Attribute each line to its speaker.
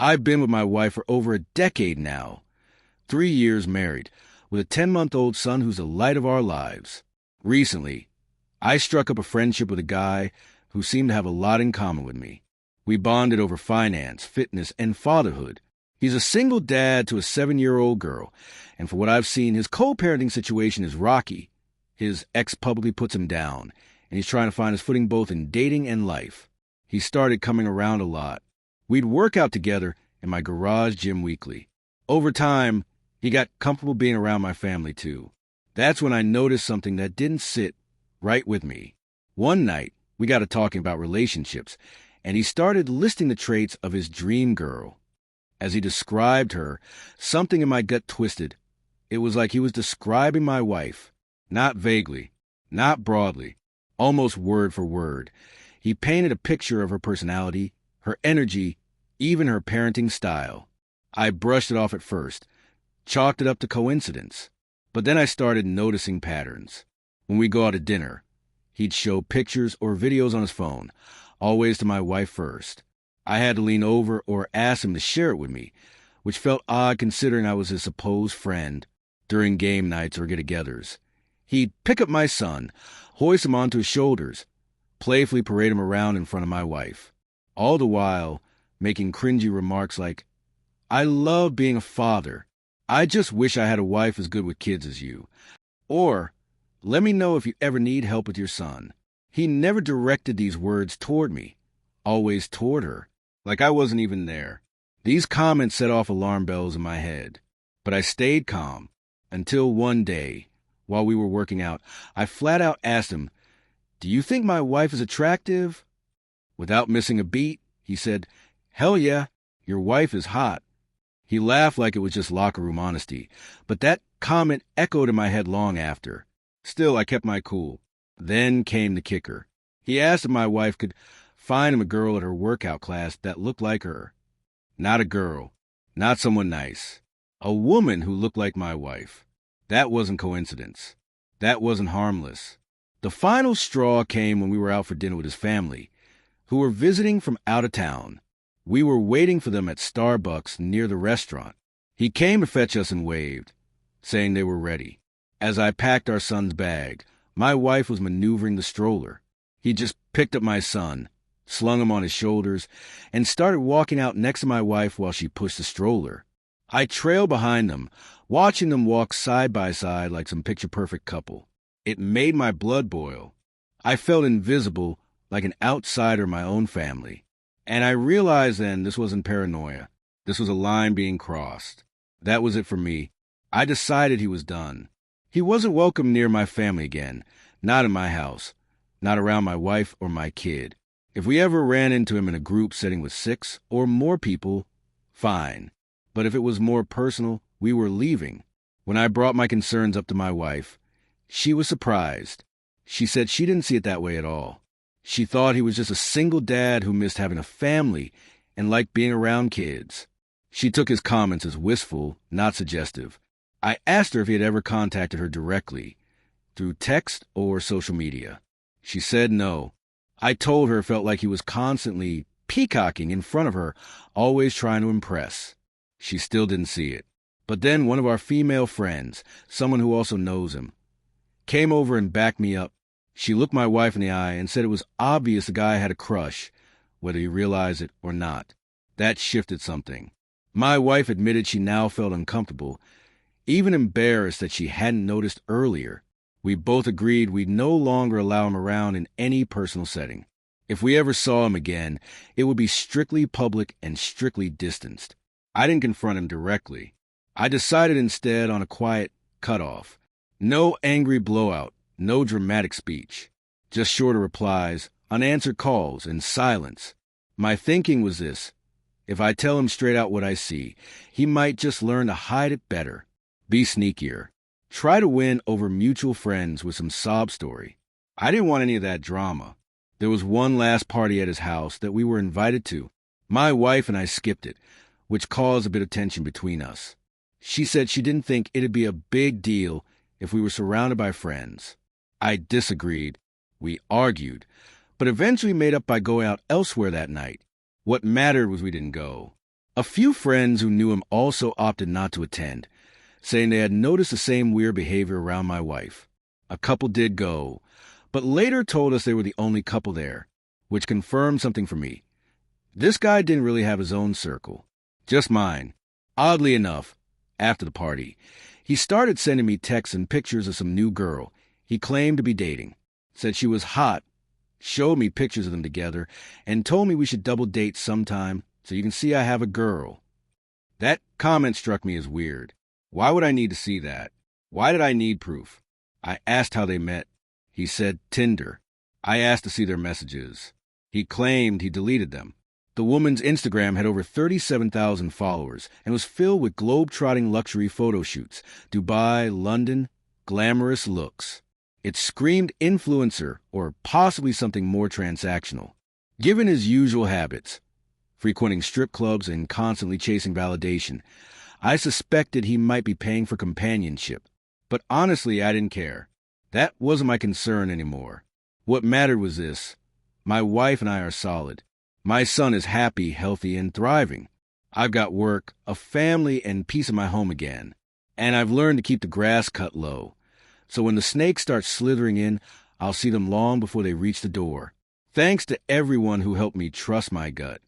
Speaker 1: I've been with my wife for over a decade now, 3 years married, with a 10-month-old son who's the light of our lives. Recently, I struck up a friendship with a guy who seemed to have a lot in common with me. We bonded over finance, fitness, and fatherhood. He's a single dad to a 7-year-old girl, and for what I've seen, his co-parenting situation is rocky. His ex publicly puts him down, and he's trying to find his footing both in dating and life. He started coming around a lot. We'd work out together in my garage gym weekly. Over time, he got comfortable being around my family too. That's when I noticed something that didn't sit right with me. One night, we got to talking about relationships, and he started listing the traits of his dream girl. As he described her, something in my gut twisted. It was like he was describing my wife. Not vaguely, not broadly, almost word for word. He painted a picture of her personality, her energy, even her parenting style. I brushed it off at first, chalked it up to coincidence. But then I started noticing patterns. When we go out to dinner, he'd show pictures or videos on his phone, always to my wife first. I had to lean over or ask him to share it with me, which felt odd considering I was his supposed friend during game nights or get-togethers. He'd pick up my son, hoist him onto his shoulders, playfully parade him around in front of my wife, all the while making cringy remarks like, "I love being a father. I just wish I had a wife as good with kids as you." Or, "Let me know if you ever need help with your son." He never directed these words toward me, always toward her, like I wasn't even there. These comments set off alarm bells in my head, but I stayed calm until one day, while we were working out, I flat out asked him, "Do you think my wife is attractive?" Without missing a beat, he said, "Hell yeah, your wife is hot." He laughed like it was just locker room honesty, but that comment echoed in my head long after. Still, I kept my cool. Then came the kicker. He asked if my wife could find him a girl at her workout class that looked like her. Not a girl, not someone nice. A woman who looked like my wife. That wasn't coincidence. That wasn't harmless. The final straw came when we were out for dinner with his family, who were visiting from out of town. We were waiting for them at Starbucks near the restaurant. He came to fetch us and waved, saying they were ready. As I packed our son's bag, my wife was maneuvering the stroller. He just picked up my son, slung him on his shoulders, and started walking out next to my wife while she pushed the stroller. I trailed behind them, watching them walk side by side like some picture-perfect couple. It made my blood boil. I felt invisible, like an outsider in my own family. And I realized then this wasn't paranoia. This was a line being crossed. That was it for me. I decided he was done. He wasn't welcome near my family again, not in my house, not around my wife or my kid. If we ever ran into him in a group setting with 6 or more people, fine. But if it was more personal, we were leaving. When I brought my concerns up to my wife, she was surprised. She said she didn't see it that way at all. She thought he was just a single dad who missed having a family and liked being around kids. She took his comments as wistful, not suggestive. I asked her if he had ever contacted her directly, through text or social media. She said no. I told her it felt like he was constantly peacocking in front of her, always trying to impress. She still didn't see it. But then one of our female friends, someone who also knows him, came over and backed me up. She looked my wife in the eye and said it was obvious the guy had a crush, whether he realized it or not. That shifted something. My wife admitted she now felt uncomfortable, even embarrassed that she hadn't noticed earlier. We both agreed we'd no longer allow him around in any personal setting. If we ever saw him again, it would be strictly public and strictly distanced. I didn't confront him directly. I decided instead on a quiet cutoff. No angry blowout, no dramatic speech. Just shorter replies, unanswered calls, and silence. My thinking was this. If I tell him straight out what I see, he might just learn to hide it better. Be sneakier. Try to win over mutual friends with some sob story. I didn't want any of that drama. There was one last party at his house that we were invited to. My wife and I skipped it, which caused a bit of tension between us. She said she didn't think it'd be a big deal if we were surrounded by friends. I disagreed. We argued, but eventually made up by going out elsewhere that night. What mattered was we didn't go. A few friends who knew him also opted not to attend, saying they had noticed the same weird behavior around my wife. A couple did go, but later told us they were the only couple there, which confirmed something for me. This guy didn't really have his own circle, just mine. Oddly enough, after the party, he started sending me texts and pictures of some new girl he claimed to be dating, said she was hot, showed me pictures of them together, and told me we should double date sometime so you can see I have a girl. That comment struck me as weird. Why would I need to see that? Why did I need proof? I asked how they met. He said Tinder. I asked to see their messages. He claimed he deleted them. The woman's Instagram had over 37,000 followers and was filled with globe-trotting luxury photo shoots, Dubai, London, glamorous looks. It screamed influencer or possibly something more transactional. Given his usual habits, frequenting strip clubs and constantly chasing validation, I suspected he might be paying for companionship. But honestly, I didn't care. That wasn't my concern anymore. What mattered was this. My wife and I are solid. My son is happy, healthy, and thriving. I've got work, a family, and peace in my home again. And I've learned to keep the grass cut low. So when the snakes start slithering in, I'll see them long before they reach the door. Thanks to everyone who helped me trust my gut.